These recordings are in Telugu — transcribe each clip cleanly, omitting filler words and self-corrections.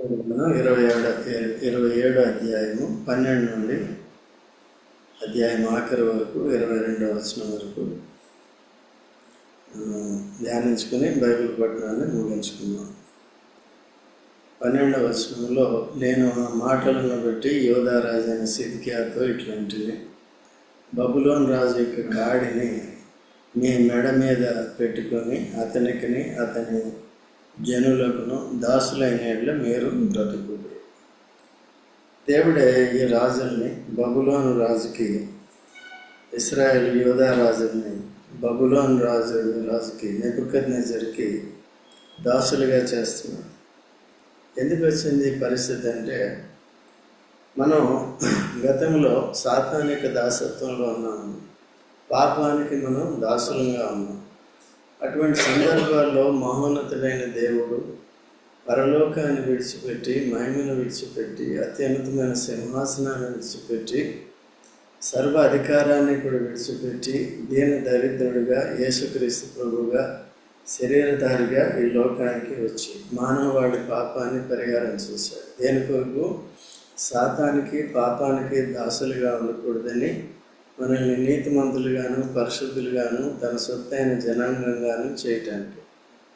మనం 27 అధ్యాయము 12 నుండి అధ్యాయం ఆఖరి వరకు 22వ వచనం వరకు మనం ధ్యానించుకుని బైబిల్ పఠనాన్ని ముగించుకున్నాం. 12వ వచనంలో, నేను ఆ మాటలను బట్టి యోధా రాజైన సిద్కియాతో ఇట్లాంటివి, బబులోను రాజు యొక్క కాడిని మీ మెడ మీద పెట్టుకొని అతనికిని అతని జనులకును దాసులైన యెడల మీరు బ్రతుకుడు. దేవుడే ఈ రాజుల్ని బబులోను రాజుకి, ఇశ్రాయేలు యోధా రాజుల్ని బబులోను రాజుకి నెబుకద్నెజరుకి దాసులుగా చేస్తున్నాడు. ఎందుకు వచ్చింది పరిస్థితి అంటే, మనం గతంలో సాతానిక దాసత్వంలో ఉన్నాము, పాపానికి మనం దాసులుగా ఉన్నాం. అటువంటి సందర్భాల్లో మహోన్నతుడైన దేవుడు పరలోకాన్ని విడిచిపెట్టి, మహిమను విడిచిపెట్టి, అత్యున్నతమైన సింహాసనాన్ని విడిచిపెట్టి, సర్వ అధికారాన్ని కూడా విడిచిపెట్టి, దీన దరిద్రుడిగా యేసుక్రీస్తు ప్రభువుగా శరీరధారిగా ఈ లోకానికి వచ్చి మానవాడి పాపాన్ని పరిహారం చేశాడు. దేని కొరకు? సాతానికి పాపానికి దాసులుగా ఉండకూడదని, మనల్ని నీతిమంతులుగాను పరిశుద్ధులుగాను తన సొత్తైన జనాంగంగాను చేయటానికి.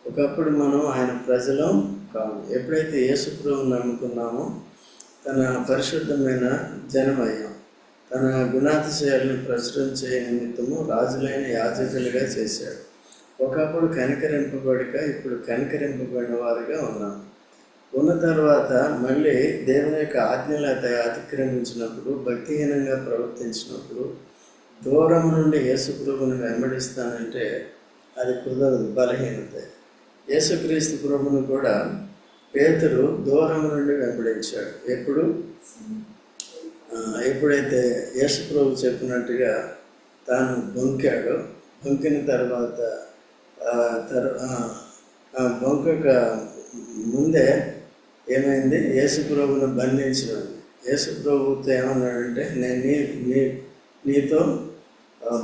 ఒకప్పుడు మనం ఆయన ప్రజలం కాము. ఎప్పుడైతే యేసు ప్రభువును నమ్ముకున్నామో తన పరిశుద్ధమైన జనమయ్యాం. తన గుణాతిశయాలను ప్రచురించే నిమిత్తము రాజులైన యాజకులుగా చేశాడు. ఒకప్పుడు కనికరింపబడక ఇప్పుడు కనికరింపబడిన వారుగా ఉన్నాం. ఉన్న తర్వాత మళ్ళీ దేవుని యొక్క ఆజ్ఞలు అతిక్రమించినప్పుడు, భక్తిహీనంగా ప్రవర్తించినప్పుడు, దూరం నుండి యేసు ప్రభువుని వెంబడిస్తానంటే అది కుదరదు, బలహీనత. యేసుక్రీస్తు ప్రభువును కూడా పేతురు దూరం నుండి వెంబడించాడు. ఎప్పుడైతే యేసు ప్రభు చెప్పినట్టుగా తాను బొంకాడో, బొంకిన తర్వాత బొంకక ముందే ఏమైంది? యేసు ప్రభువును బంధించినాడు. యేసు ప్రభువుతో ఏమన్నాడంటే, నేను నీతో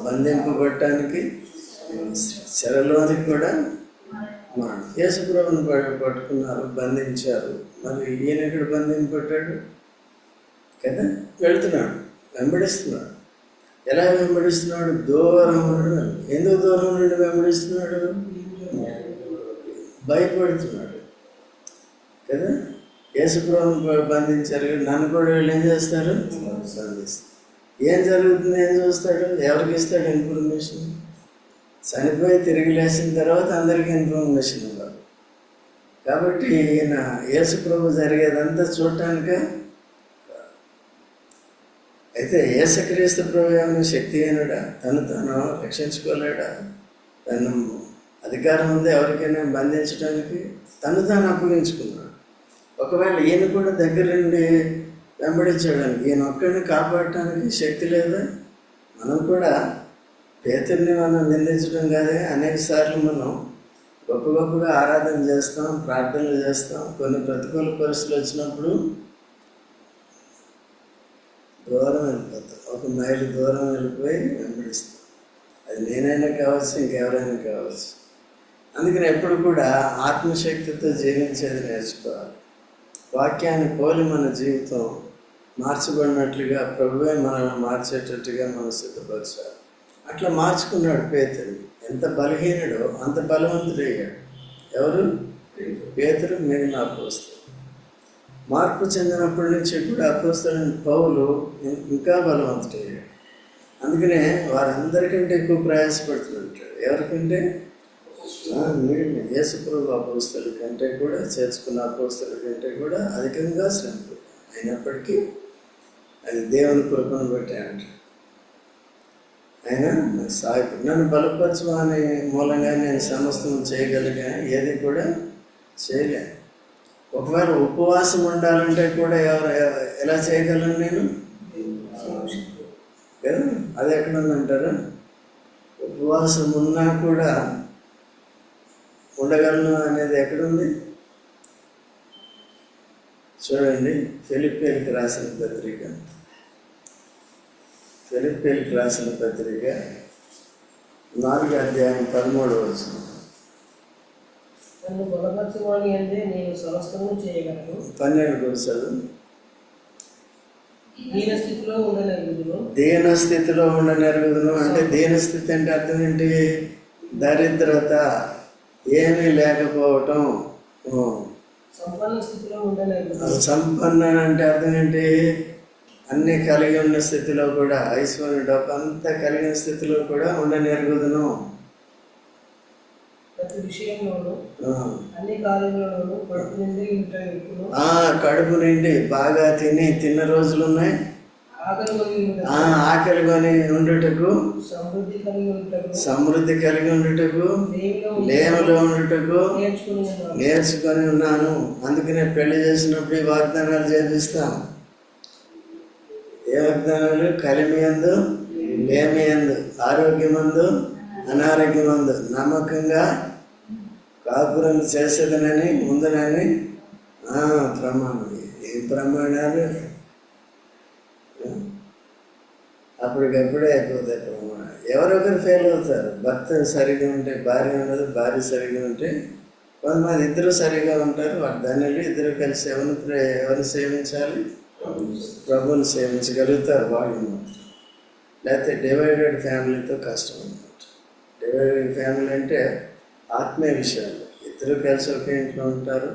బంధింపబడటానికి చెరలోనికి కూడా యేసు ప్రభువును పట్టుకున్నారు, బంధించారు. మరి ఈయన ఎక్కడ బంధింపబడ్డాడు కదా? వెళుతున్నాడు, వెంబడిస్తున్నాడు. ఎలా వెంబడిస్తున్నాడు? దూరం నుండి. ఎందుకు దూరం నుండి వెంబడిస్తున్నాడు? భయపడుతున్నాడు కదా. యేసు ప్రభువును బంధించారు, నన్ను కూడా వీళ్ళు ఏం చేస్తారు? బంధిస్తారు. ఏం జరుగుతుంది? ఏం చూస్తాడు? ఎవరికి ఇస్తాడు ఇన్ఫర్మేషన్? చనిపోయి తిరిగి లేచిన తర్వాత అందరికీ ఇన్ఫర్మేషన్ ఇవ్వాలి. కాబట్టి ఈయన యేసు ప్రభు జరిగేదంతా చూడటానికే. అయితే యేసుక్రీస్తు ప్రభు ఏమైనా శక్తిహీనుడా? తాను రక్షించుకోలేడా? తను అధికారం ఉంది ఎవరికైనా బంధించడానికి? తాను అప్పగించుకున్నాడు. ఒకవేళ ఈయన కూడా దగ్గర నుండి వెంబడించడానికి, ఈయన ఒక్కడిని కాపాడటానికి శక్తి లేదా? మనం కూడా పేతుర్ని మనం నిందించడం కాదే, అనేక సార్లు మనం గొప్పగా ఆరాధన చేస్తాం, ప్రార్థనలు చేస్తాం. కొన్ని ప్రతికూల పరిస్థితులు వచ్చినప్పుడు దూరం వెళ్ళిపోతాం, 1 మైలు దూరం వెళ్ళిపోయి వెంబడిస్తాం. అది నేనైనా కావచ్చు, ఇంకెవరైనా కావచ్చు. అందుకని ఎప్పుడు కూడా ఆత్మశక్తితో జీవించేది నేర్చుకోవాలి. వాక్యాన్ని పోలి మన జీవితం మార్చబడినట్లుగా ప్రభువే మనల్ని మార్చేటట్టుగా మనం సిద్ధపరచాలి. అట్లా మార్చుకున్నాడు పేతురు. ఎంత బలహీనుడో అంత బలవంతుడయ్యాడు. ఎవరు? పేతురు, మిగిలిన అపోస్తలులు. మార్పు చెందినప్పటి నుంచి కూడా అపోస్తలుడైన పౌలు ఇంకా బలవంతుడయ్యాడు. అందుకనే వారందరికంటే ఎక్కువ ప్రయాసపడుతుంటాడు. ఎవరికంటే? మిగిలిన యేసు ప్రభు అపోస్తలుల కంటే కూడా, చేర్చుకున్న అపోస్తలుల కంటే కూడా అధికంగా శ్రమ. అయినప్పటికీ అది దేవుని కృపను బట్టి అంటాడు. ఆయన నాకు సహాయపడు, నన్ను బలపరచు అనే మూలంగా నేను సమస్తం చేయగలిగా, ఏది కూడా చేయలేను. ఒకవేళ ఉపవాసం ఉండాలంటే కూడా ఎలా చేయగలను నేను? కదా, అది ఎక్కడ ఉందంటారా? ఉపవాసం ఉన్నా కూడా ఉండగలను అనేది ఎక్కడుంది? చూడండి, ఫిలిప్పీయులకు రాసిన పత్రిక 4వ అధ్యాయం 13వ వచనం. నన్ను బలపరచువాని అంటే నేను సమస్తము చేయగలను. 12 కూడా చదువు. దీనస్థితిలో ఉండనెరుగుదును. దీనస్థితిలో ఉండనెరుగుదును అంటే దీనస్థితి అంటే అర్థం ఏంటి? దరిద్రత, ఏమీ లేకపోవటం. సంపన్న స్థితిలో ఉండనెరుగుదును. సంపన్న అంటే అర్థం ఏంటి? అన్నీ కలిగి ఉన్న స్థితిలో కూడా, ఐశ్వర్యం డబ్బు అంతా కలిగిన స్థితిలో కూడా ఉండనెరుగుదును. ప్రతి విషయంలోనూ అన్ని కార్యములలోనూ కడుపు నిండి ఉంటాను. కడుపు నిండి బాగా తిన్న రోజులు ఉన్నాయి. ఆకలి కొని ఉండుటకు, సమృద్ధి కలిగి ఉండుటకు, లేములో ఉండుటకు నేర్చుకొని ఉన్నాను. అందుకనే పెళ్లి చేసినప్పుడు ఈ వాగ్దానాలు చేపిస్తాం. ఏ వాగ్దానాలు? కలిమియందు, లేమియందు, ఆరోగ్యమందు, అనారోగ్యమందు నమ్మకంగా కాపురం చేసేదనని ముందునని ప్రమాణం. ఏం ప్రమాణాలు? అప్పటికప్పుడే అయిపోతాయి ప్రమాణం. ఎవరొకరు ఫెయిల్ అవుతారు. భర్త సరిగా ఉంటే భార్య ఉండదు, భార్య సరిగా ఉంటే కొంతమంది ఇద్దరు సరిగా ఉంటారు. వాళ్ళ ధనులు ఇద్దరు కలిసి ఎవరిని సేవించాలి? ప్రభువుని సేవించగలుగుతారు వాళ్ళు మాత్రం. లేకపోతే డివైడెడ్ ఫ్యామిలీతో కష్టం అనమాట. డివైడెడ్ ఫ్యామిలీ అంటే ఆత్మీయ విషయాలు ఇద్దరు కలిసి ఒకే ఇంట్లో ఉంటారు,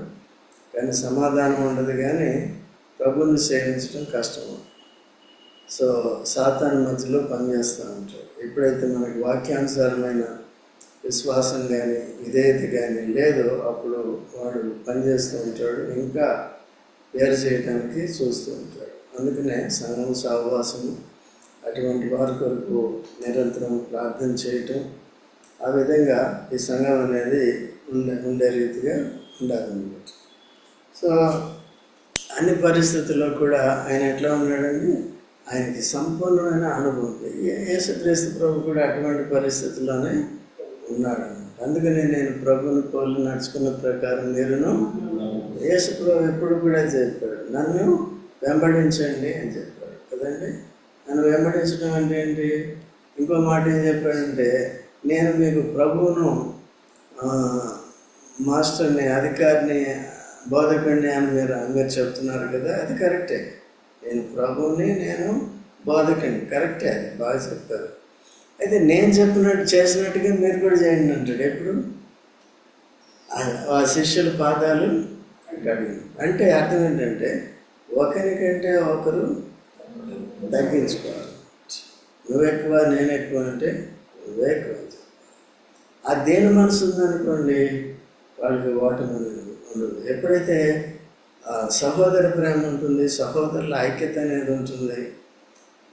కానీ సమాధానం ఉండదు, కానీ ప్రభువుని సేవించడం కష్టం. సో సాతాను మధ్యలో పనిచేస్తూ ఉంటాడు. ఎప్పుడైతే మనకి వాక్యానుసారమైన విశ్వాసం కానీ విధేయత కానీ లేదో అప్పుడు వాడు పనిచేస్తూ ఉంటాడు, ఇంకా వేరు చేయడానికి చూస్తూ ఉంటాడు. అందుకనే సంఘం సహవాసము అటువంటి వారి కొరకు నిరంతరం ప్రార్థన చేయటం, ఆ విధంగా ఈ సంఘం అనేది ఉండే రీతిగా ఉండాలన్నమాట. సో అన్ని పరిస్థితుల్లో కూడా ఆయన ఎట్లా ఉన్నాడండి? ఆయనకి సంపూర్ణమైన అనుభవం. యేసుక్రీస్తు ప్రభు కూడా అటువంటి పరిస్థితుల్లోనే ఉన్నాడు అన్నమాట. అందుకని నేను ప్రభుని పోలి నడుచుకున్న ప్రకారం మీరును, యేసు ప్రభు ఎప్పుడు కూడా చెప్పాడు, నన్ను వెంబడించండి అని చెప్పాడు కదండి. నన్ను వెంబడించడం అంటే ఏంటి? ఇంకో మాట ఏం చెప్పాడంటే, నేను మీకు ప్రభువును, మాస్టర్ని, అధికారిని, బోధకుడిని అని మీరు చెప్తున్నారు కదా, అది కరెక్టే. నేను ప్రభువుని, నేను బోధకుడిని, కరెక్టే, అది బాగా చెప్తారు. అయితే నేను చెప్పినట్టు చేసినట్టుగా మీరు కూడా చేయండి అంటాడు. ఎప్పుడు? ఆ శిష్యుల పాదాలు కడిగి. అంటే అర్థం ఏంటంటే ఒకరికంటే ఒకరు తగ్గించుకోవాలి. నువ్వు ఎక్కువ నేను ఎక్కువ అంటే నువ్వే ఎక్కువ. ఆ దేని మనసు ఉందనుకోండి వాళ్ళకి ఓటమి అనేది ఉండదు. ఎప్పుడైతే సహోదర ప్రేమ ఉంటుంది, సహోదరుల ఐక్యత అనేది ఉంటుంది,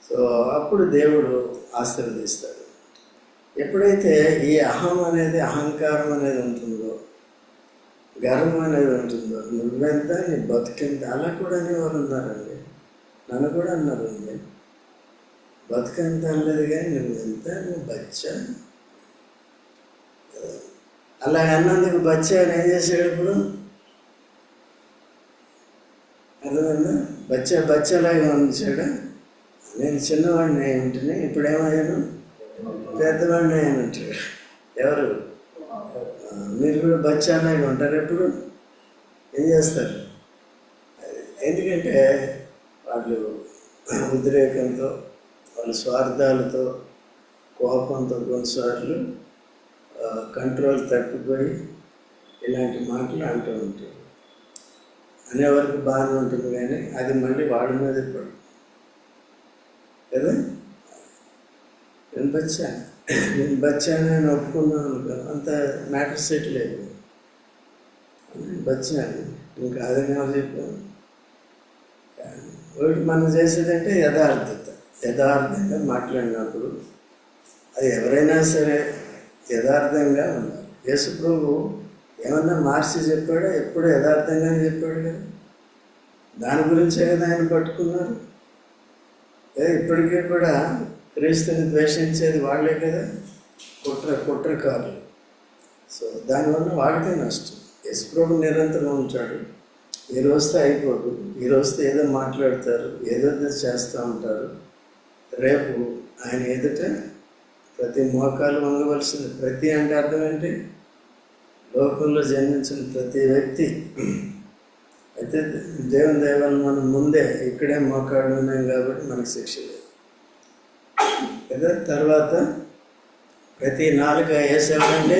సో అప్పుడు దేవుడు ఆశీర్వదిస్తాడు. ఎప్పుడైతే ఈ అహం అనేది, అహంకారం అనేది ఉంటుందో, గర్వం అనేది ఉంటుందో, నువ్వెంత నీ బతుకెంత, అలా కూడా అనేవారు ఉన్నారండి. నన్ను కూడా అన్నారు, బతుకెంత అనలేదు కానీ నువ్వెంత, నువ్వు బచ్చా. అలా అన్నందుకు బచ్చా అని ఏం చేశాడు? ఇప్పుడు అర్థమైందా? బచ్చలాగా ఉంచాడు. నేను చిన్నవాడిని అయి ఉంటుంది, ఇప్పుడు ఏమయ్యాను? పెద్దవాడిని అయ్యాను అంటాడు. ఎవరు? మీరు కూడా బచ్చాలాగా ఉంటారు. ఎప్పుడు ఏం చేస్తారు? ఎందుకంటే వాళ్ళు ఉద్రేకంతో, వాళ్ళ స్వార్థాలతో, కోపంతో కొన్నిసార్లు కంట్రోల్ తప్పిపోయి ఇలాంటి మాటలు అంటూ ఉంటారు. అనేవరకు బాగానే ఉంటుంది, కానీ అది మళ్ళీ వాడి మీద పడు కదా. నేను బచ్చాను అని ఒప్పుకున్నాను అనుకో, అంత మ్యాటర్ సెట్ లేదు. నేను బచ్చాను, ఇంకా అదని ఎవరు చెప్పాను. ఒకటి మనం చేసేదంటే యథార్థంగా మాట్లాడినప్పుడు అది ఎవరైనా సరే యథార్థంగా ఉండాలి. యేసు ప్రభు ఏమన్నా మార్చి చెప్పాడా? ఎప్పుడు యథార్థంగానే చెప్పాడు కదా. దాని గురించే కదా ఆయన పట్టుకున్నారు. ఇప్పటికీ కూడా క్రీస్తుని ద్వేషించేది వాళ్ళే కదా, కుట్రకారులు. సో దానివల్ల వాళ్ళకే నష్టం. యేసు ప్రభు నిరంతరం ఉంటాడు. ఈ రోజుతో అయిపోదు. ఈ రోజుతో ఏదో మాట్లాడతారు, ఏదో చేస్తూ ఉంటారు. రేపు ఆయన ఎదుట ప్రతి మోకాలు వంగవలసింది. ప్రతి అంటే అర్థం ఏంటి? లోకంలో జన్మించిన ప్రతి వ్యక్తి అయితే దేవుని దైవాలు మనం ముందే ఇక్కడే మోకాళ్ళు ఉన్నాం కాబట్టి మనకు శిక్ష లేదు కదా. తర్వాత ప్రతి నాలుక వేసేవాడంటే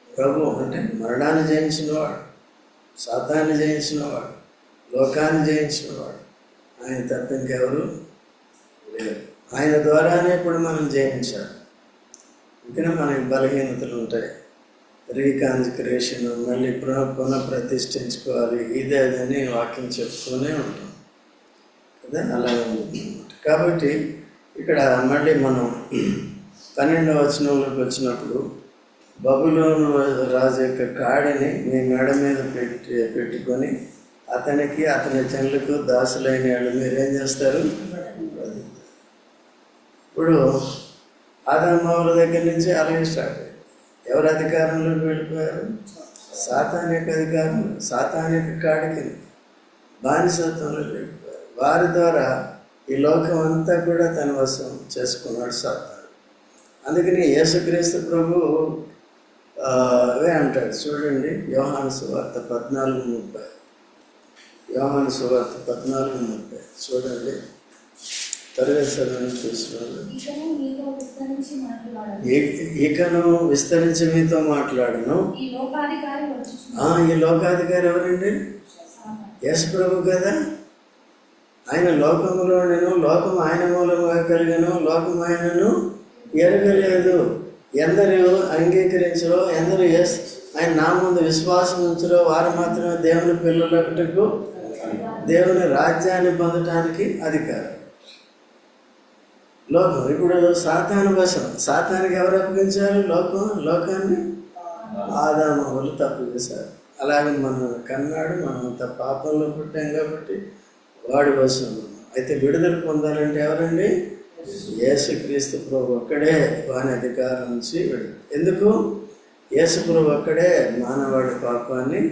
ప్రభు అంటే మరణాన్ని జయించినవాడు, సాతాన్ని జయించినవాడు, లోకాన్ని జయించినవాడు ఆయన తప్ప ఇంకెవరు లేరు. ఆయన ద్వారానే ఇప్పుడు మనం జయించాలి. ఇంకా మనకి బలహీనతలు ఉంటాయి, రీకాన్సిక్రేషన్, మళ్ళీ పునఃప్రతిష్ఠించుకోవాలి, ఇదే అదని వాక్యం చెప్తూనే ఉంటాం కదా. అలాగే ఉంటుంది అన్నమాట. కాబట్టి ఇక్కడ మళ్ళీ మనం 12వ వచనంలోకి వచ్చినప్పుడు బబులోను రాజు యొక్క కాడిని మీ మెడ మీద పెట్టుకొని అతనికి అతని చెల్లకు దాసులైన వాళ్ళు మీరేం చేస్తారు? ఇప్పుడు ఆదామవ్వల దగ్గర నుంచి అలాగే స్టార్ట్ అయ్యింది. ఎవరి అధికారంలోకి వెళ్ళిపోయారు? సాతానిక అధికారం, సాతానిక కాడికి బానిసత్వంలోకి వెళ్ళిపోయారు. వారి ద్వారా ఈ లోకం అంతా కూడా తన వశం చేసుకున్నాడు సాతాను. అందుకని యేసుక్రీస్తు ప్రభు అవే అంటాడు చూడండి, యోహాను సువార్త 14:30. యోహాను సువార్త 14:30 చూడండి. తరగతి చూసినాడు. ఇకను విస్తరించి మీతో మాట్లాడను. ఈ లోకాధికారి ఎవరండి? యేసు ప్రభు కదా. ఆయన లోకములో నేను, లోకం ఆయన మూలముగా కలిగను, లోకం ఆయనను ఎరగలేదు. ఎందరు అంగీకరించరో, ఎందరు ఆయన నా ముందు విశ్వాసం ఉంచరో వారు మాత్రమే దేవుని పిల్లలకు దేవుని రాజ్యాన్ని పొందటానికి అధికారం. లోకం ఇప్పుడు సాతాను వశం. సాతానికి ఎవరు అప్పగించారు? లోకాన్ని ఆదామవ్వలు తప్పు చేశారు. అలాగే మనం కన్నాడు, మనం అంత పాపంలో పుట్టాం కాబట్టి వాడి వశం. అయితే విడుదల పొందాలంటే ఎవరండి? యేసుక్రీస్తు ప్రభు ఒక్కడే వాని అధికారం నుంచి విడుదల. ఎందుకు? యేసు ప్రభు ఒక్కడే మానవాడి పాపాన్ని,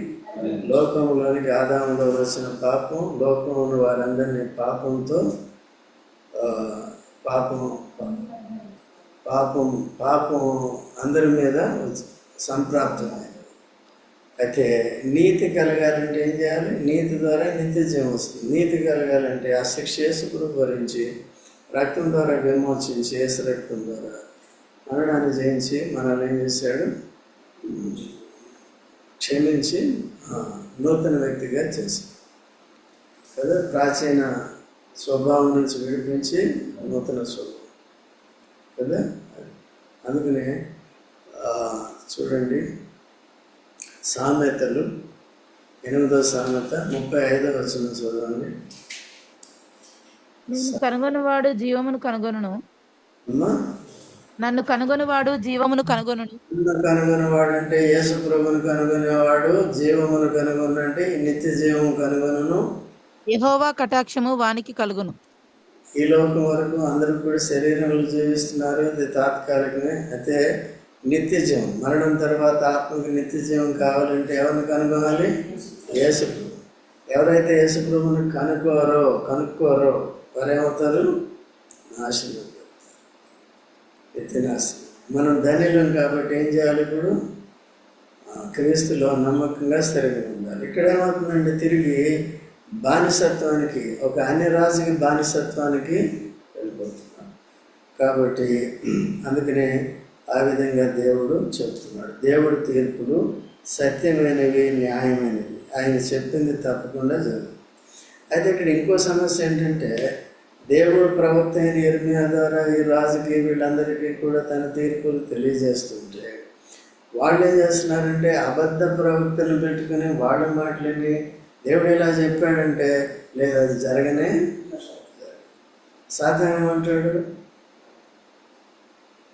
లోకంలోనికి ఆదాములో వచ్చిన పాపం, లోకంలో వారందరినీ పాపంతో పాపం అందరి మీద సంప్రాప్తమైంది. అయితే నీతి కలగాలంటే ఏం చేయాలి? నీతి ద్వారా నిత్య జీవం వస్తుంది. నీతి కలగాలంటే ఆ శిక్ష యేసు భరించి రక్తం ద్వారా విమోచించి, యేసు రక్తం ద్వారా మరణాన్ని జయించి మనల్ని ఏం చేశాడు? క్షమించి నూతన వ్యక్తిగా చేశాడు కదా. ప్రాచీన స్వభావం నుంచి విడిపించి నూతన స్వభావం కదా. అందుకనే చూడండి, సామెతలు 8వ సామెత 35వ వచనం చూడండి. కనుగొనవాడు జీవమును కనుగొనును. నన్ను కనుగొనవాడు జీవమును కనుగొనును. కనుగొనవాడు అంటే యేసు ప్రభువును కనుగొనేవాడు జీవమును కనుగొనంటే నిత్య జీవము కనుగొనను. యెహోవా కటాక్షము వానికి కలుగును. ఈ లోకం వరకు అందరూ కూడా శరీరంలో జీవిస్తున్నారు, అది తాత్కాలికమే. అయితే నిత్య జీవం, మరణం తర్వాత ఆత్మకి నిత్య జీవం కావాలంటే ఎవరిని కనుగొనాలి? యేసు ప్రభు. ఎవరైతే యేసు ప్రభువుని కనుక్కోరో వారేమవుతారు? నాశనం, నిత్య నాశనం. మనం ధన్యులం కాబట్టి ఏం చేయాలి? ఇప్పుడు క్రీస్తులో నమ్మకంగా స్థిరంగా ఉండాలి. ఇక్కడ ఏమవుతుందంటే తిరిగి బానిసత్వానికి, ఒక అన్య రాజుకి బానిసత్వానికి వెళ్ళిపోతున్నాడు. కాబట్టి అందుకనే ఆ విధంగా దేవుడు చెప్తున్నాడు. దేవుడి తీర్పులు సత్యమైనవి, న్యాయమైనవి. ఆయన చెప్పింది తప్పకుండా జరుగుతుంది. అయితే ఇక్కడ ఇంకో సమస్య ఏంటంటే, దేవుడు ప్రవక్త అయిన యిర్మీయా ద్వారా ఈ రాజుకి వీళ్ళందరికీ కూడా తన తీర్పులు తెలియజేస్తుంటే వాళ్ళు ఏం చేస్తున్నారంటే అబద్ధ ప్రవక్తను పెట్టుకుని వాళ్ళ మాటలని దేవుడు ఇలా చెప్పాడంటే లేదు, అది జరగనే. సాతాను ఏమంటాడు?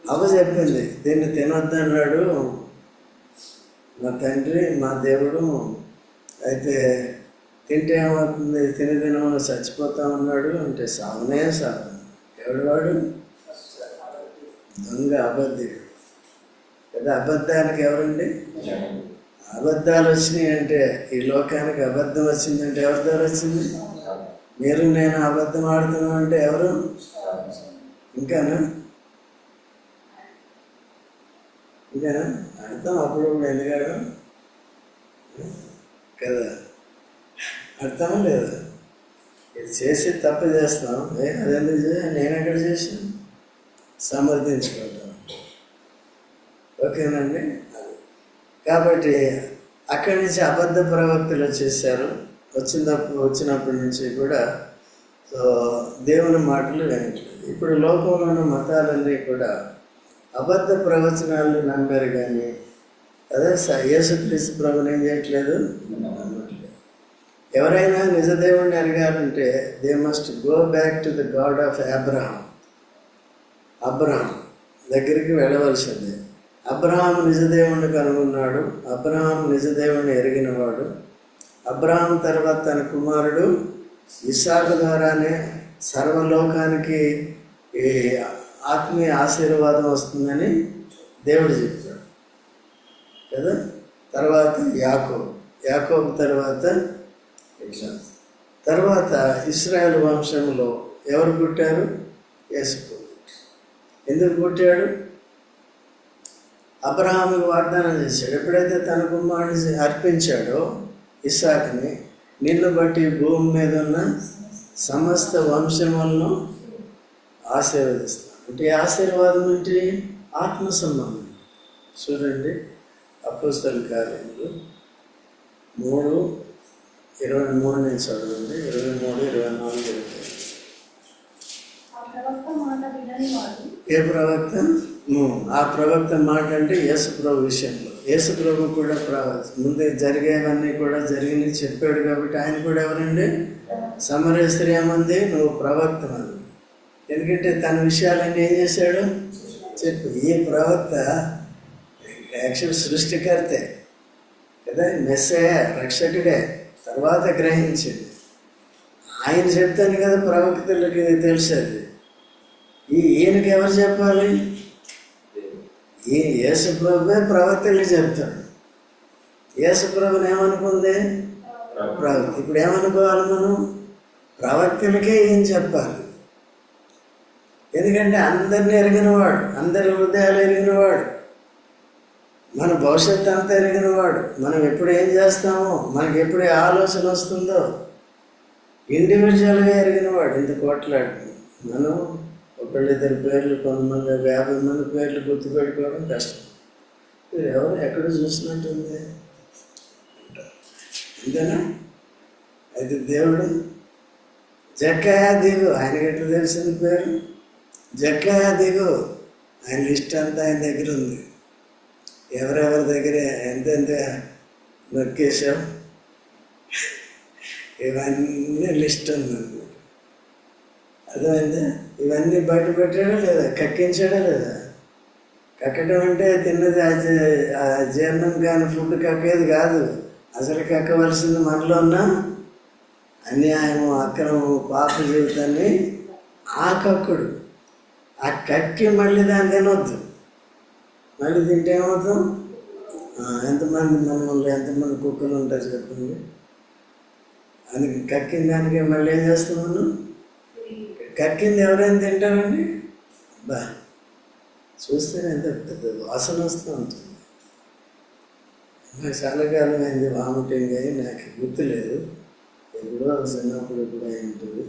అవ చెప్పింది దీన్ని తినొద్దన్నాడు మా తండ్రి, మా దేవుడు. అయితే తింటే ఏమవుతుంది? తినమని చచ్చిపోతా ఉన్నాడు అంటే సావనే సాగు. ఎవడు వాడు? దొంగ, అబద్ధుడు కదా. అబద్ధానికి ఎవరండి? అబద్ధాలు వచ్చినాయి అంటే, ఈ లోకానికి అబద్ధం వచ్చిందంటే ఎవరి ద్వారా వచ్చింది? మీరు నేను అబద్ధం ఆడుతున్నాం అంటే ఎవరు? ఇంకానా ఆడతాం అప్పుడు ఎందుకు కదా, అర్థం లేదా? ఇది చేసి తప్పు చేస్తాం, అదెందుకు నేను ఎక్కడ చేశాను, సమర్థించుకోవటం. ఓకేనండి. అది కాబట్టి అక్కడి నుంచి అబద్ధ ప్రవక్తలు వచ్చేసారు. వచ్చినప్పటి నుంచి కూడా సో దేవుని మాటలు వినట్లేదు. ఇప్పుడు లోకంలో ఉన్న మతాలన్నీ కూడా అబద్ధ ప్రవచనాలను నమ్మారు, కానీ అదే యేసుక్రీస్తు ప్రభుని ఏం చేయట్లేదు, నమ్మట్లేదు. ఎవరైనా నిజ దేవుణ్ణి ఎరగాలంటే they must go back to the God of Abraham దగ్గరికి వెళ్ళవలసిందే. అబ్రహాం నిజదేవుణ్ణి కనుగొన్నాడు, అబ్రహాం నిజదేవుణ్ణి ఎరిగినవాడు. అబ్రహాం తర్వాత తన కుమారుడు ఇస్సాకు ద్వారానే సర్వలోకానికి ఈ ఆత్మీయ ఆశీర్వాదం వస్తుందని దేవుడు చెప్పాడు కదా. తర్వాత యాకోబు తర్వాత ఇట్లా తర్వాత ఇశ్రాయేల్ వంశంలో ఎవరు పుట్టారు? యేసు. ఎందుకు పుట్టాడు? అబ్రహాముకి వాగ్దానం చేశాడు. ఎప్పుడైతే తన కుమారుడిని అర్పించాడో ఇస్సాకుని, నిన్ను బట్టి భూమి మీద ఉన్న సమస్త వంశములను ఆశీర్వదిస్తాను. అంటే ఆశీర్వాదం ఏంటి? ఆత్మ సంబంధం. చూడండి, అపోస్తలుల కార్యములు 3:23 నుంచి చదవండి. 23, 24, 25. ఏ ప్రవక్త? ఆ ప్రవక్త మాట అంటే యేసుప్రభు విషయంలో. యేసుప్రభు కూడా ముందే జరిగేవన్నీ కూడా జరిగిన చెప్పాడు కాబట్టి ఆయన కూడా ఎవరండి? సమరయ స్త్రీ ఏమంది? నువ్వు ప్రవక్త అంది. ఎందుకంటే తన విషయాలన్నీ ఏం చేశాడు చెప్పు. ఈ ప్రవక్త యాక్చువల్ సృష్టికర్తే కదా, మెస్సయ రక్షకుడే. తర్వాత గ్రహించింది ఆయన చెప్తాను కదా ప్రవక్తలకి తెలిసేది. ఈయనకి ఎవరు చెప్పాలి? ఈ యేసుప్రభువే ప్రవక్తలకి చెప్తాడు. యేసుప్రభుని ఏమనుకుంది? ప్రవక్త. ఇప్పుడు ఏమనుకోవాలి మనం? ప్రవక్తలకే ఏం చెప్పాలి. ఎందుకంటే అందరిని ఎరిగినవాడు, అందరి హృదయాలు ఎరిగినవాడు, మన భవిష్యత్తు అంతా ఎరిగినవాడు. మనం ఎప్పుడు ఏం చేస్తామో, మనకి ఎప్పుడు ఆలోచన వస్తుందో ఇండివిజువల్గా ఎరిగినవాడు. ఇంత కోట్లాడు మనం ఒకళ్ళిద్దరి పేర్లు, కొంతమంది 50 మంది పేర్లు గుర్తుపెట్టుకోవడం కష్టం. మీరు ఎవరు ఎక్కడ చూసినట్టుంది అంతేనా? అయితే దేవుడు జక్కయ్య దిగు, ఆయనకి ఎట్లా తెలిసింది పేరు? జక్కయ్య దిగు, ఆయన లిస్ట్ అంతా ఆయన దగ్గర ఉంది. ఎవరెవరి దగ్గర ఎంతెంత నొక్కేసావు ఇవన్నీ లిస్ట్ ఉందన్నమాట. అర్థమైందా? ఇవన్నీ బయట పెట్టాడా లేదా? కక్కించాడా లేదా? కక్కడం అంటే తిన్నది జీర్ణం కాని ఫుడ్ కక్కేది కాదు. అసలు కక్కవలసింది మనలో ఉన్న అన్యాయము, అక్రమము, పాప జీవితాన్ని ఆ కక్కుడు. ఆ కక్కి మళ్ళీ దాన్ని తినొద్దు. మళ్ళీ తింటే ఏమవుతాం? ఎంతమంది మనలో ఎంతమంది కుక్కలు ఉంటారు చెప్పండి. అందుకే కక్కిన దానికే మళ్ళీ ఏం చేస్తాం మనం? కక్కింది ఎవరైనా తింటారండి? బా చూస్తేనే ఎంత పెద్ద వాసన వస్తూ ఉంటుంది. నాకు చాలా కాలం అయింది వామిటింగ్ అయ్యి, నాకు గుర్తులేదు. ఎప్పుడో చిన్నప్పుడు కూడా అయి ఉంటుంది.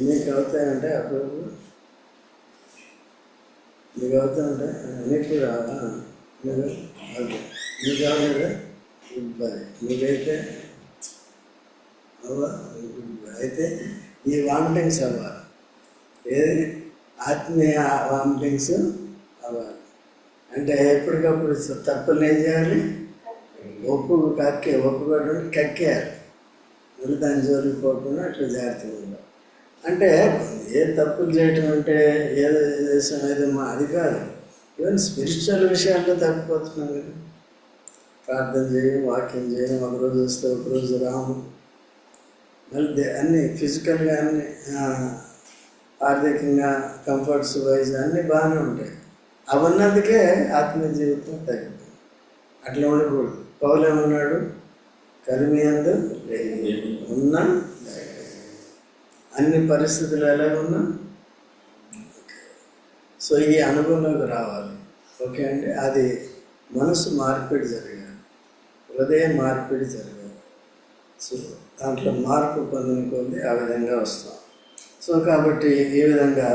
మీకు అవుతాయంటే అప్పుడప్పుడు మీకు అవుతా ఉంటాయి. నీకు కూడా మీకు అవ్వలేదా? బాయ్ మీకైతే అవ్వ. అయితే ఈ వామిటింగ్స్ అవ్వాలి. ఏది? ఆత్మీయ వామిటింగ్స్ అవ్వాలి. అంటే ఎప్పటికప్పుడు తప్పులు ఏం చేయాలి? ఒప్పుకోవడం కక్కేయాలి. మళ్ళీ దాని జోలికి పోకుండా అట్లా జాగ్రత్తగా ఉండాలి. అంటే ఏ తప్పులు చేయటం అంటే ఏదో చేసాం ఏదో అది కాదు. ఈవెన్ స్పిరిచువల్ విషయాల్లో తప్పిపోతున్నాం కదా. ప్రార్థన చేయం, వాక్యం చేయం, ఒకరోజు వస్తే ఒకరోజు రాము. మళ్ళీ అన్నీ ఫిజికల్గా అన్నీ ఆర్థికంగా కంఫర్ట్స్ వైజ్ అన్నీ బాగానే ఉంటాయి. అవన్నదికే ఆత్మీయ జీవితం తగ్గిపోయింది. అట్లా ఉండకూడదు. పౌలు ఏమన్నాడు? కలిమియందు ఉన్నా అన్ని పరిస్థితులు ఎలాగున్నా సో ఈ అనుభవంలోకి రావాలి. ఓకే అండి. అది మనసు మార్పిడి జరగాలి. హృదయ మార్పిడి జరగాలి. సో దాంట్లో మార్పు పొందిన కొద్ది ఆ విధంగా వస్తాం. సో కాబట్టి ఈ విధంగా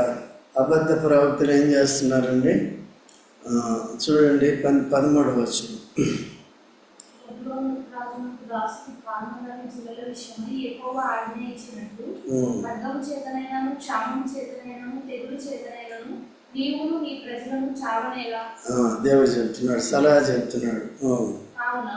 అబద్ధ ప్రవక్తలు ఏం చేస్తున్నారండి? చూడండి 13వ వచనం. దేవుడు చెప్తున్నాడు, సలహా చెప్తున్నాడు. కావున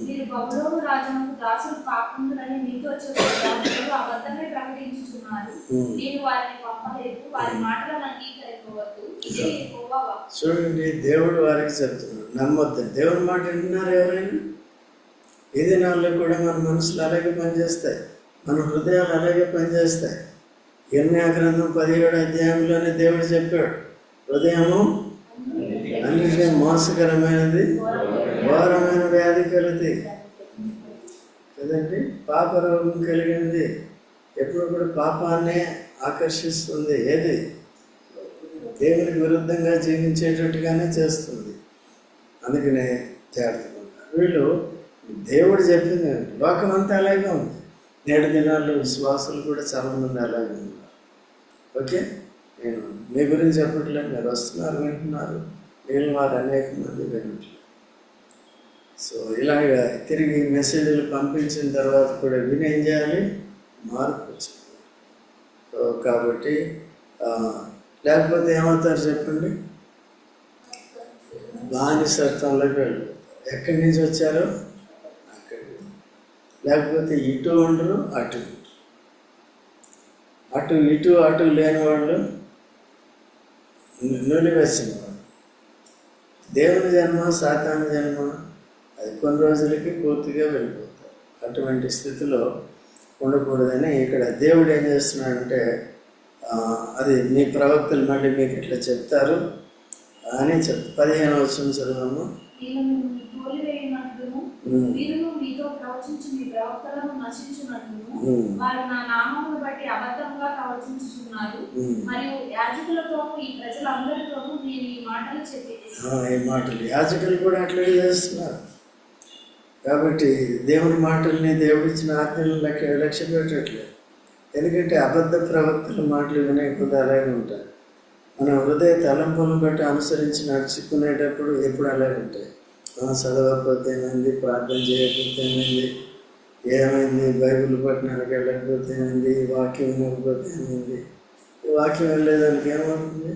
మీరు బబులోను రాజునకు దాసులు కాకుండాలని మీతో చెప్పారు అబద్ధమే ప్రకటించుచున్నారు. నేను వారిని పంపలేదు, వారి మాటలను అంగీకరించవద్దు. ఇదే యెహోవా వాక్కు. చూడండి, దేవుడు వారికి చెప్తున్నాడు, నమ్మొద్దు. దేవుడి మాట వింటున్నారు ఎవరైనా? ఈ దినాల్లో కూడా మన మనసులు అలాగే పనిచేస్తాయి, మన హృదయాలు అలాగే పనిచేస్తాయి. యెర్మయా గ్రంథం 17వ అధ్యాయంలోనే దేవుడు చెప్పాడు, హృదయము అన్నిటికీ మోసకరమైనది, ఘోరమైన వ్యాధి కలది కదండి. పాపరోగం కలిగింది, ఎప్పుడు కూడా పాపాన్నే ఆకర్షిస్తుంది. ఏది? దేవునికి విరుద్ధంగా జీవించేటట్టుగానే చేస్తుంది. అందుకనే జాగ్రత్తగా వీళ్ళు దేవుడు చెప్పింది. లోకం అంతా అలాగే ఉంది. నేడు దినాల్లో విశ్వాసులు కూడా చాలామంది అలాగే ఉన్నారు. ఓకే, నేను మీ గురించి చెప్పట్లేదు, మీరు వస్తున్నారు, వింటున్నారు, నేను వారు అనేక మంది వినట్లేదు. సో ఇలాగ తిరిగి మెసేజ్లు పంపించిన తర్వాత కూడా విని ఏం చేయాలి? మార్పు వచ్చింది. సో కాబట్టి లేకపోతే ఏమవుతారు చెప్పండి? బానిసత్వంలోకి వెళ్ళిపోతారు. ఎక్కడి నుంచి వచ్చారో అక్కడికి. లేకపోతే ఇటు ఉండరు, అటు ఉండరు. అటు ఇటు అటు లేని వాళ్ళు నులివేసిన వాళ్ళు. దేవుని జన్మ, సాతాను జన్మ అది కొన్ని రోజులకి పూర్తిగా వెళ్ళిపోతారు. అటువంటి స్థితిలో ఉండకూడదని ఇక్కడ దేవుడు ఏం చేస్తున్నాడంటే, అది మీ ప్రవక్తలు మళ్ళీ మీకు ఇట్లా చెప్తారు అని 15వ వచనం చదువుము. ఈ మాటలు యాజకులు కూడా అట్లాగే చేస్తున్నారు. కాబట్టి దేవుని మాటల్ని, దేవుడిచ్చిన ఆజ్ఞలను లక్ష్య పెట్టట్లేదు. ఎందుకంటే అబద్ధ ప్రవక్తల మాటలు వినే కొద్ది అలాగే ఉంటాయి. మన హృదయ తలంపులను బట్టి అనుసరించి నడుచుకునేటప్పుడు ఎప్పుడు అలాగే ఉంటాయి. చదవకపోతే ఏమైంది, ప్రార్థన చేయకపోతే ఏమైంది, ఏమైంది, బైబిల్ పట్టణానికి వెళ్ళకపోతే ఏమైంది, వాక్యం వినకపోతే ఏమైంది. ఈ వాక్యం వెళ్ళేదానికి ఏమవుతుంది?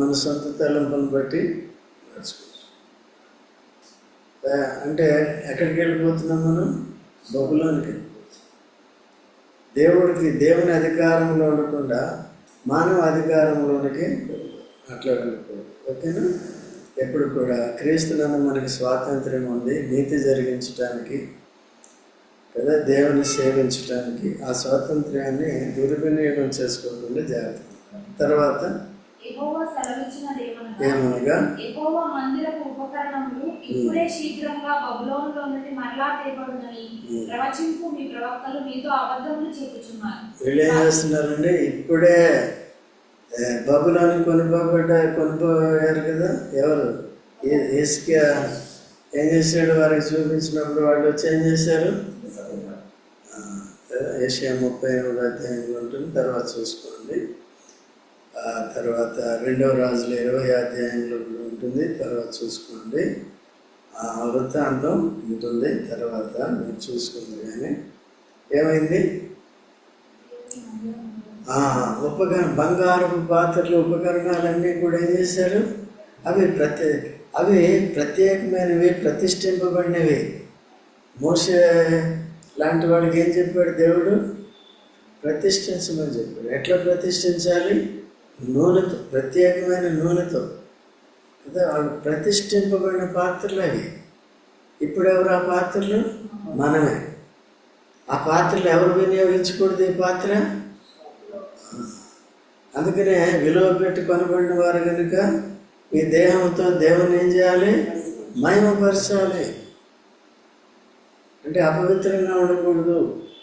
మన సొంత తలంపులను బట్టి నడుచుకుంటాం. అంటే ఎక్కడికి వెళ్ళిపోతున్నాం మనం? బబులోనికి వెళ్ళిపోతున్నాం. దేవుని అధికారంలో ఉండకుండా మానవ అధికారంలోనికి అట్లా వెళ్ళిపోతుంది. ఓకేనా? ఎప్పుడు కూడా క్రీస్తునందు మనకి స్వాతంత్ర్యం ఉంది, నీతి జరిగించడానికి కదా, దేవుని సేవించడానికి. ఆ స్వాతంత్ర్యాన్ని దుర్వినియోగం చేసుకోకుండా జాగ్రత్త. తర్వాత ఏమనగా మందిరపు ఉపకరణములు ఇప్పుడే శీఘ్రంగా బబులోనులో నుండి మరలా తేబడునని ప్రవచింపు మీ ప్రవక్తలు మీతో అబద్ధములు చెప్పుచున్నారు. వీళ్ళు ఏం చేస్తున్నారండి? ఇప్పుడే బబులోని కొనుక్కోబోయారు కదా. ఎవరు? హిజ్కియా ఏం చేశాడు? వారికి చూపించినప్పుడు వాళ్ళు వచ్చి ఏం చేశారు? యెషయా 38వ అధ్యాయంలో ఉంటుంది, తర్వాత చూసుకోండి. తర్వాత 2వ రాజుల 20వ అధ్యాయంలో ఉంటుంది, తర్వాత చూసుకోండి. వృత్తాంతం ఉంటుంది, తర్వాత మీరు చూసుకుంది. కానీ ఏమైంది? బంగారపు పాత్రలు, ఉపకరణాలన్నీ కూడా ఏం చేశారు? అవి ప్రత్యేకమైనవి, ప్రతిష్ఠింపబడినవి. మోషే లాంటి వాడికి ఏం చెప్పాడు దేవుడు? ప్రతిష్ఠించమని చెప్పాడు. ఎట్లా ప్రతిష్ఠించాలి? నూనెతో, ప్రత్యేకమైన నూనెతో కదా. వాళ్ళు ప్రతిష్ఠింపబడిన పాత్రలు అవి. ఇప్పుడు ఎవరు ఆ పాత్రలు? మనమే. ఆ పాత్రలు ఎవరు వినియోగించకూడదు? ఈ పాత్ర అందుకనే విలువ పెట్టి కొనబడిన వారు కనుక మీ దేహంతో దేవుని ఏం చేయాలి? మహిమపరచాలి. అంటే అపవిత్రంగా ఉండకూడదు.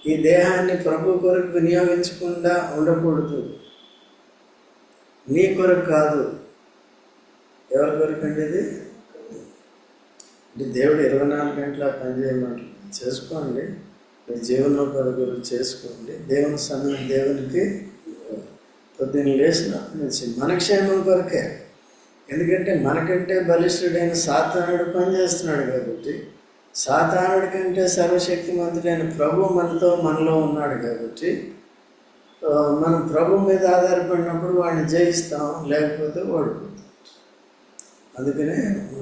ఈ దేహాన్ని ప్రభు కొరకు వినియోగించకుండా ఉండకూడదు. నీ కొరకు కాదు. ఎవరి కొరకు అండి ఇది? అంటే దేవుడు 24 గంటల పని చేయమంటున్నాడు. చేసుకోండి, మీ జీవనోపాధి గురించి చేసుకోండి, దేవుని సమయం దేవునికి పొద్దున్న లేచినప్పటి నుంచి మన క్షేమం కొరకే. ఎందుకంటే మనకంటే బలిష్ఠుడైన సాతానుడు పనిచేస్తున్నాడు కాబట్టి, సాతానుడి కంటే సర్వశక్తిమంతుడైన ప్రభు మనలో ఉన్నాడు కాబట్టి, మనం ప్రభు మీద ఆధారపడినప్పుడు వాడిని జయిస్తాం, లేకపోతే ఓడిపోతాం. అందుకనే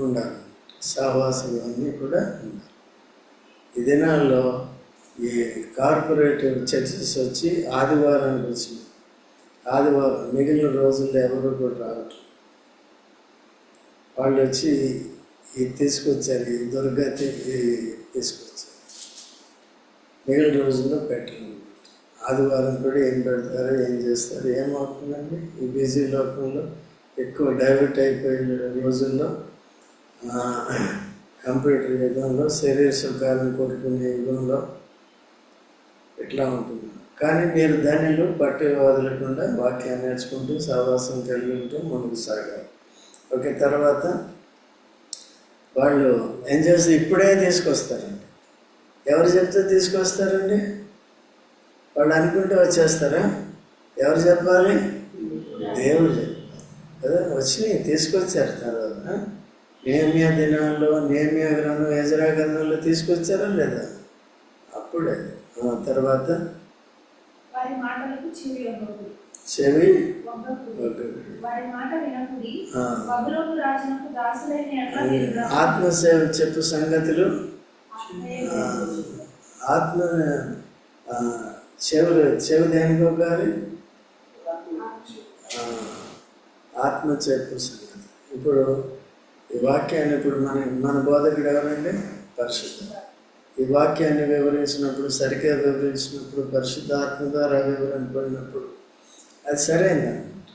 ఉండాలి, సహవాసం అన్నీ కూడా ఉండాలి. ఈ దినాల్లో ఈ కార్పొరేటివ్ చర్చెస్ వచ్చి ఆదివారానికి వచ్చింది. ఆదివారం మిగిలిన రోజుల్లో ఎవరు కూడా రావట్లేదు. వాళ్ళు వచ్చి ఇది తీసుకొచ్చారు, ఈ దుర్గతి తీసుకొచ్చారు. మిగిలిన రోజుల్లో పెట్టరు. ఆదివారం కూడా ఏం పెడతారు, ఏం చేస్తారు, ఏమవుతుందండి? ఈ బిజీ లోకంలో ఎక్కువ డైవర్ట్ అయిపోయిన రోజుల్లో, కంప్యూటర్ యుగంలో, శరీర సుఖాలను కొట్టుకునే యుగంలో ఇట్లా ఉంటుంది. కానీ మీరు ధన్యులు, పట్టు వదలకుండా వాక్యాన్ని నేర్చుకుంటూ సహవాసం కలిగి ఉంటూ ముందుకు సాగాలి. ఓకే, తర్వాత వాళ్ళు ఏం చేస్తే ఇప్పుడే తీసుకొస్తారండి. ఎవరు చెప్తే తీసుకొస్తారండి? వాళ్ళు అనుకుంటే వచ్చేస్తారా? ఎవరు చెప్పాలి? దేవుడు చెప్పాలి కదా. వచ్చి తీసుకొచ్చారు. తర్వాత నేమియా దినాల్లో, నేమియా గ్రంథం, ఎజ్రా గ్రంథంలో తీసుకొచ్చారా లేదా? అప్పుడే. తర్వాత వారి మాటలకు చెవి వారి మాట వినకుడి, బబులోను రాజునకు దాసులైన ఎడల మీరు ఆత్మసేవ చెప్పు సంగతులు. ఆత్మ చెవి దేనికి ఒకరి ఆత్మ చెప్పు సంగతి. ఇప్పుడు ఈ వాక్యాన్ని ఇప్పుడు మన బోధకుడు ఎవరండి? పరిశుద్ధ. ఈ వాక్యాన్ని వివరించినప్పుడు, సరిగ్గా వివరించినప్పుడు, పరిశుద్ధాత్మ ద్వారా వివరింపడినప్పుడు అది సరైనదన్నమాట.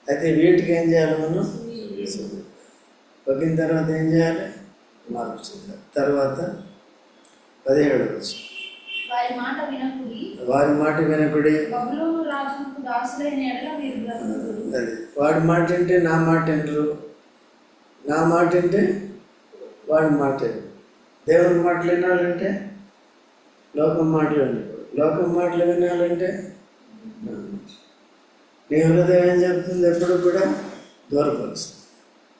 అయితే వీటికి ఏం చేయాలి? మనం పగిన తర్వాత ఏం చేయాలి? మార్పు చెందాలి. తర్వాత 17 వచ్చి వారి మాట వినకుడి, బబులోను రాజునకు దాసులైన ఎడల మీరు బ్రతుకుదురు. అది వాడి మాట అంటే నా మాట వినరు, నా మాట అంటే వాడి మాట. దేవుని మాటలు వినాలంటే లోకం మాటలు వినకూడదు, లోకం మాటలు వినాలంటే నీ హృదయం ఏం చెప్తుంది? ఎప్పుడు కూడా దూరపరుస్తుంది.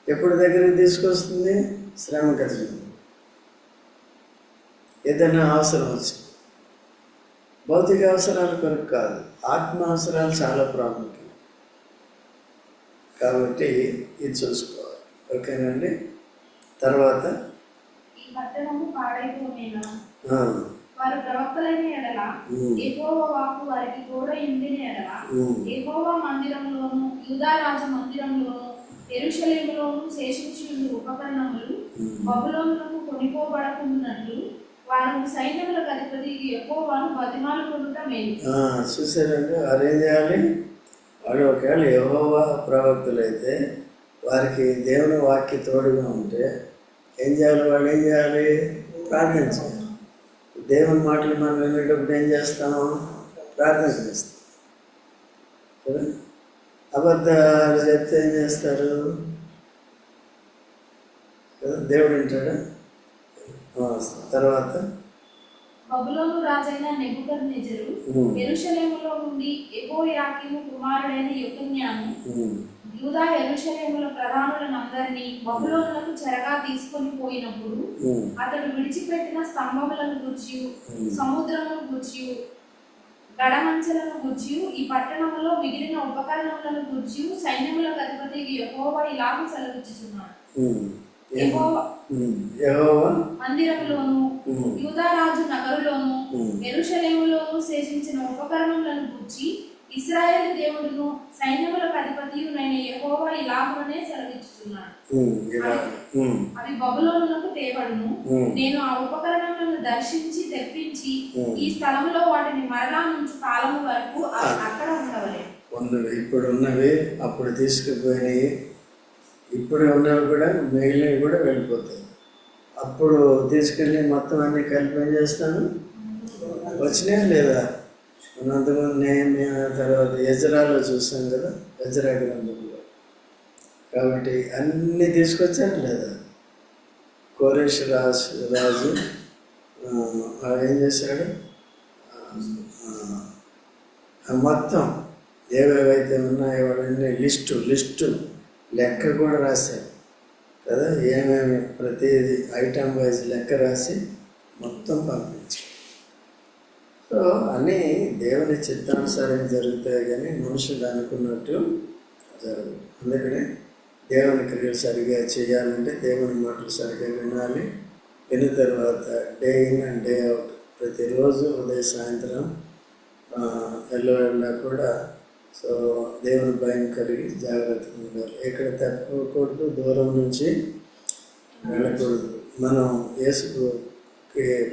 ఎప్పుడు దగ్గరికి తీసుకొస్తుంది? శ్రమ కలిగింది, ఏదైనా అవసరం వచ్చింది. భౌతిక అవసరాల కొరకు కాదు, ఆత్మ అవసరాలు చాలా ప్రాముఖ్యం కాబట్టి ఇది చూసుకోవాలి. ఓకేనండి. తర్వాత ఈ పట్టణము పాడైపోనేనా, వారు ప్రవక్తలైన ఎడల యెహోవా వాక్కు వారికి తోడయుండిన ఎడల యెహోవా మందిరంలోను, యూదా రాజ మందిరంలోను, యెరూషలేములోను శేషించి ఉన్న ఉపకరణములు బబులోనులకు కొనిపోబడకున్నట్లు వారు సైన్యములకు అధిపతి యెహోవాను బతిమాలుకొనుట మేలు. చూసారండి, వారు ఏం చేయాలి? వాళ్ళు ఒకవేళ యెహోవా ప్రవక్తులైతే, వారికి దేవుని వాక్య తోడుగా ఉంటే ఏం చేయాలి? వాళ్ళు ఏం చేయాలి? ప్రార్థన చేయాలి. దేవుని మాటలు మనం వినేటప్పుడు ఏం చేస్తాము? ప్రార్థన చేస్తాం కదా. అబద్ధాలు చెప్తే ఏం చేస్తారు కదా, దేవుడు వింటాడా? తర్వాత బబులోను రాజైన నెబుకద్నెజరు యెరూషలేములో నుండి యెహోయాకీము కుమారుడైన యెకొన్యాను యూదా యెరూషలేముల ప్రధానులనందరినీ బబులోనులకు చెరగా తీసుకొని పోయినప్పుడు అతడు విడిచిపెట్టిన స్తంభములను గూర్చి, సముద్రమును గూర్చి, గడమంచెలను గూర్చి, ఈ పట్టణములో మిగిలిన ఉపకరణములను గూర్చి సైన్యములకు అధిపతి యెహోవా ఇలాగ సెలవిచ్చుచున్నాడు. యెహోవా మందిరములోను, యూదా రాజు నగరులోను, యెరూషలేములోను శేషించిన ఉపకరణములను గూర్చి ఇశ్రాయేలు దేవుడును సైన్యములకు అధిపతియునైన యెహోవా ఇలాగుననే సెలవిచ్చుచున్నాడు. అవి బబులోనులకు తేబడును. నేను ఆ ఉపకరణములను దర్శించి తెప్పించి ఈ స్థలములో వాటిని మరలా నుంచి కాలము వరకు అక్కడ ఉండవలేదు. ఇప్పుడు ఉన్నవి అప్పుడు తీసుకుపోయినాయి, ఇప్పుడు ఉన్నవి కూడా మిగిలినవి కూడా వెళ్ళిపోతాయి. అప్పుడు తీసుకెళ్ళి మొత్తం అన్ని కలిపి ఏం చేస్తాను? వచ్చినాయా లేదా? అంతకుముందు నేను తర్వాత ఎజ్రాలో చూసాం కదా, ఎజ్రా గ్రంథంలో. కాబట్టి అన్నీ తీసుకొచ్చారు లేదా? కోరేష్ రాజు ఏం చేశాడు, మొత్తం ఏవేవైతే ఉన్నాయో అవన్నీ లిస్టు లెక్క కూడా రాశాడు కదా, ఏమేమి ప్రతిదీ ఐటమ్ వైజ్ లెక్క రాసి మొత్తం పంపించాడు. సో అన్నీ దేవుని చిత్తానుసారం జరుగుతాయి కానీ మనుషులు అనుకున్నట్టు జరగదు. అందుకనే దేవుని క్రియలు సరిగా చేయాలంటే దేవుని మాటలు సరిగా వినాలి. విన్న తర్వాత day in and day out ప్రతిరోజు ఉదయం సాయంత్రం ఎల్లవేళ కూడా సో దేవుని భయం కలిగి జాగ్రత్తగా ఉండాలి. ఎక్కడ తప్పకూడదు, దూరం నుంచి వెళ్ళకూడదు. మనం యేసుకి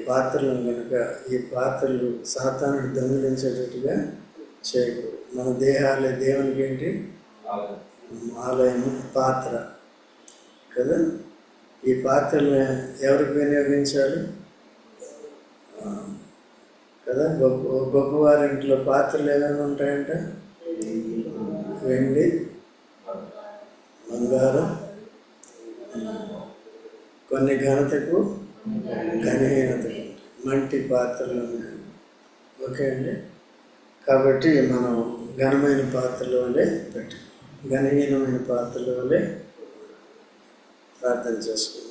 పాత్రలను కనుక ఈ పాత్రలు సాతానుడు దొంగిలించేటట్టుగా చేయకూడదు. మన దేహాలే దేవునికి ఏంటి, ఆలయము, పాత్ర కదా. ఈ పాత్రలను ఎవరికి వినియోగించాలి కదా. గొప్పవారి ఇంట్లో పాత్రలు ఏమైనా ఉంటాయంట, వెండి, బంగారం, కొన్ని ఘనతకు ఘనహీనతకు మంటి పాత్రలు ఉన్నాయి. ఓకే అండి. కాబట్టి మనం ఘనమైన పాత్రల వల్లే ఘనహీనమైన పాత్రల వల్లే ప్రార్థన చేసుకుంటాం.